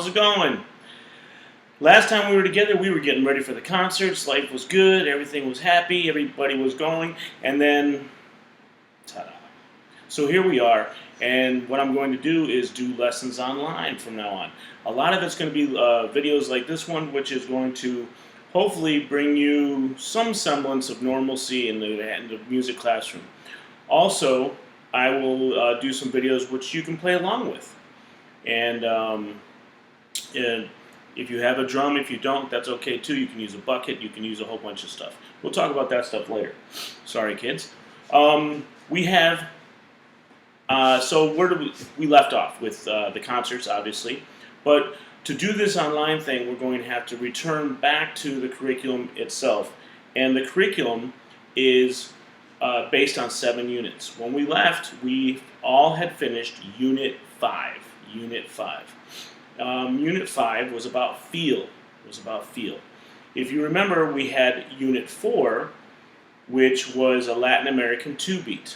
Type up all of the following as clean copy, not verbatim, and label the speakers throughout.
Speaker 1: how's it going? Last time we were together, we were getting ready for the concerts. Life was good, everything was happy, everybody was going, and then, ta-da. So here we are, and what I'm going to do is do lessons online from now on. A lot of it's going to be videos like this one, which is going to hopefully bring you some semblance of normalcy in the music classroom. Also, I will do some videos which you can play along with. And if you have a drum, if you don't, that's okay too. You can use a bucket, you can use a whole bunch of stuff. We'll talk about that stuff later. Sorry, kids. We have, so where did we left off with the concerts, obviously. But to do this online thing, we're going to have to return back to the curriculum itself. And the curriculum is based on 7 units. When we left, we all had finished Unit 5. Unit 5. Unit 5 was about feel. If you remember, we had Unit 4, which was a Latin American 2-beat.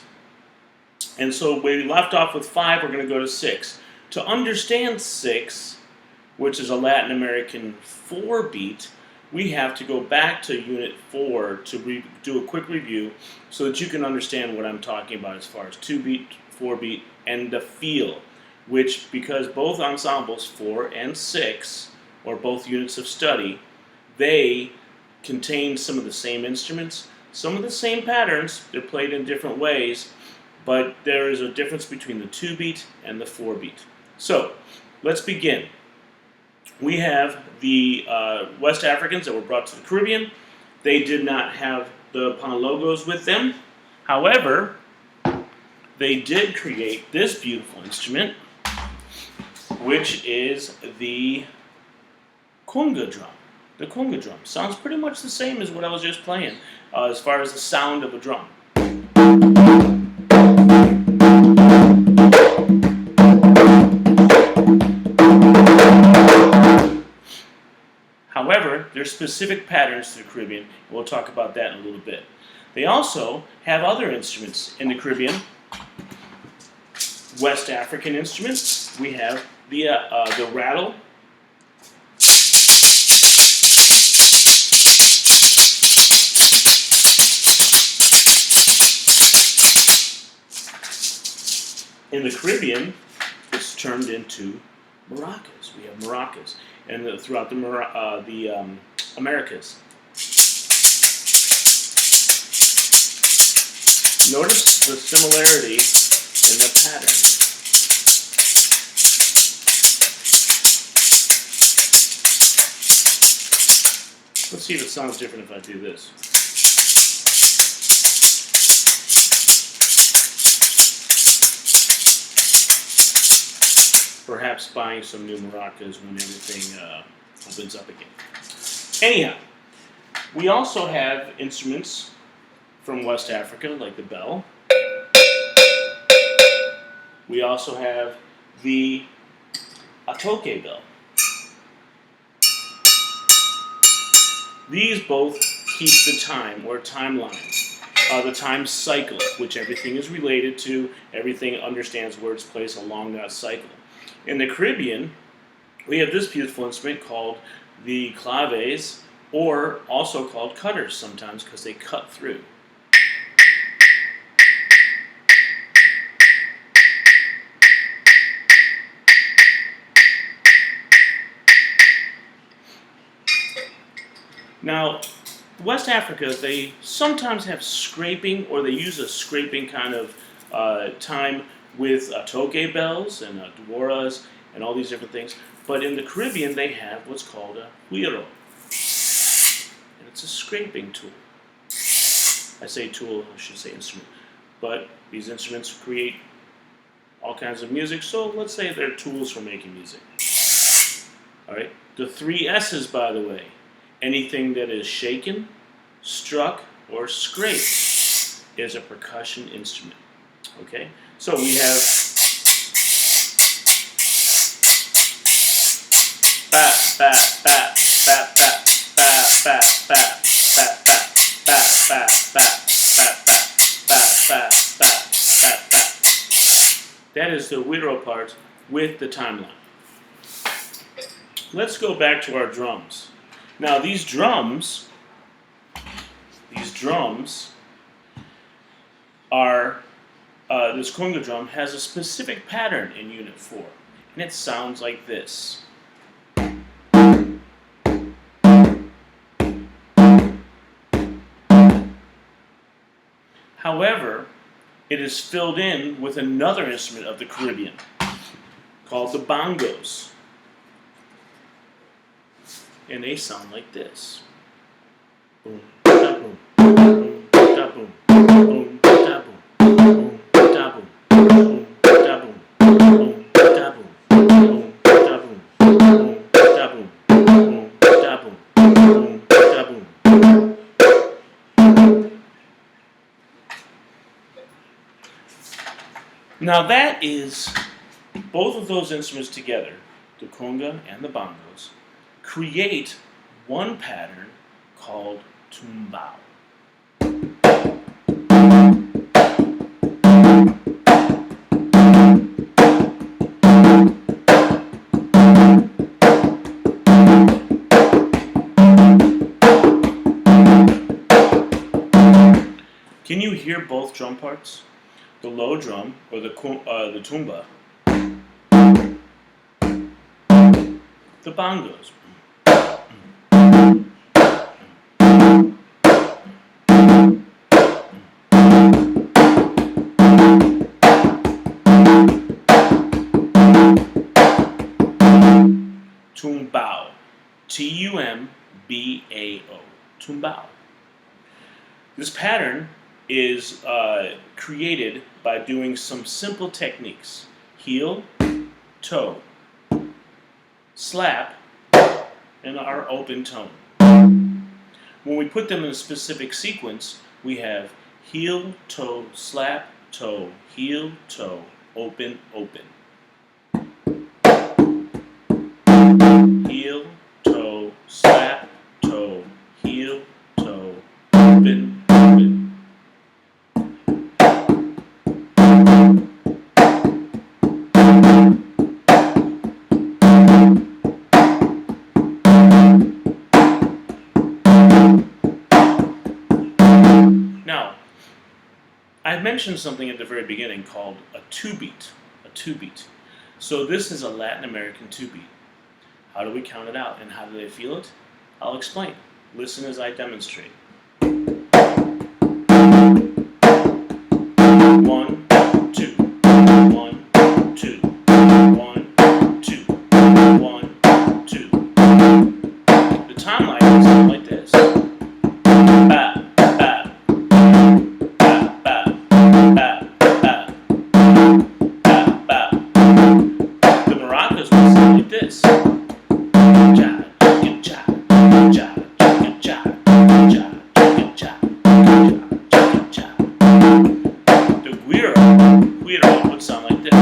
Speaker 1: And so we left off with 5, we're going to go to 6. To understand 6, which is a Latin American 4-beat, we have to go back to Unit 4 to do a quick review so that you can understand what I'm talking about as far as 2-beat, 4-beat, and the feel. Which, because both ensembles, 4 and 6, or both units of study, they contain some of the same instruments, some of the same patterns, they're played in different ways, but there is a difference between the 2-beat and the 4-beat. So, let's begin. We have the West Africans that were brought to the Caribbean. They did not have the Ponlogos with them. However, they did create this beautiful instrument, which is the conga drum. The conga drum sounds pretty much the same as what I was just playing, as far as the sound of a drum. However, there's specific patterns to the Caribbean, and we'll talk about that in a little bit. They also have other instruments in the Caribbean. West African instruments. We have the rattle. In the Caribbean, it's turned into maracas. We have maracas, and throughout the Americas. Notice the similarity in the pattern. Let's see if it sounds different if I do this. Perhaps buying some new maracas when everything opens up again. Anyhow, we also have instruments from West Africa, like the bell. We also have the atoke bell. These both keep the time, or timeline, the time cycle, which everything is related to. Everything understands where it's placed along that cycle. In the Caribbean, we have this beautiful instrument called the claves, or also called cutters sometimes, because they cut through. Now, West Africa, they sometimes have scraping, or they use a scraping kind of time with atoke bells and dworas and all these different things. But in the Caribbean, they have what's called a huiro. And it's a scraping tool. I say tool, I should say instrument. But these instruments create all kinds of music, so let's say they're tools for making music. All right. The 3 S's, by the way. Anything that is shaken, struck, or scraped is a percussion instrument. Okay? So we have bat, bat, bat, bat, bat, bat, bat, bat, bat, bat, bat, bat, bat, bat, bat, bat, bat. That is the whirro part with the timeline. let's go back to our drums. Now these drums are, this conga drum has a specific pattern in Unit 4, and it sounds like this. However, it is filled in with another instrument of the Caribbean called the bongos. And they sound like this. Boom, da boom, boom, da boom, boom, da boom, boom, da boom, boom, da boom, boom, da boom, boom, da boom, boom, da boom, boom, da boom, boom, da boom. Now that is both of those instruments together, the conga and the bongos, create one pattern called tumbao. Can you hear both drum parts? The low drum, or the tumba, the bongos. Tumbao. Tumbao. Tumbao. This pattern is created by doing some simple techniques. Heel, toe, slap, and our open tone. When we put them in a specific sequence, we have heel, toe, slap, toe, heel, toe, open, open. Heel, toe, slap, toe, heel, toe, open, open. Now, I mentioned something at the very beginning called a two-beat. A two-beat. So this is a Latin American two-beat. How do we count it out, and how do they feel it? I'll explain. Listen as I demonstrate. 1, 2, 1, 2, 1, 2, 1, 2. The time line is something like this. Ba, ba, ba, ba, ba, ba, ba, ba. The maracas will sound like this. Guiro would sound like this.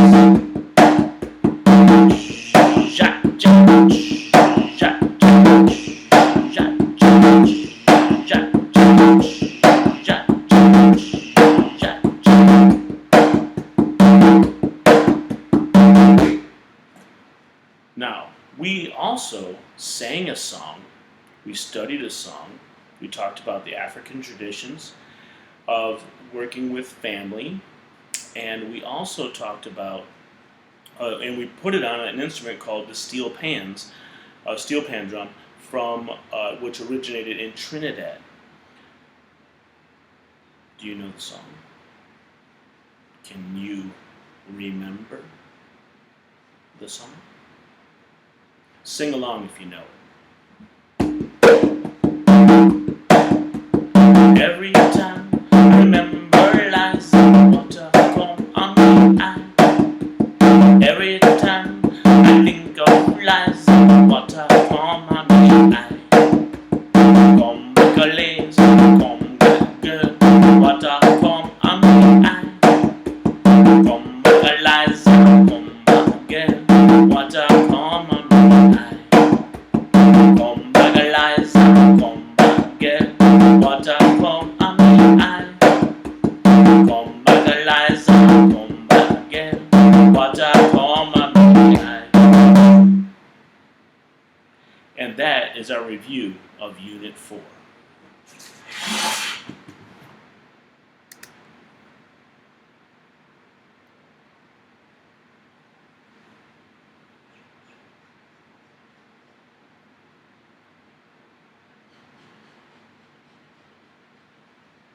Speaker 1: Now, we also sang a song, we studied a song, we talked about the African traditions of working with family, and we also talked about, and we put it on an instrument called the steel pan drum, from which originated in Trinidad. Do you know the song? Can you remember the song? Sing along if you know it. Every time I remember lies, water come on my eye. Every time I think of lies, water come on my eye. Come girls, come girl, water come on my eye. Come lies, come girl, water come on my eye. is our review of Unit 4.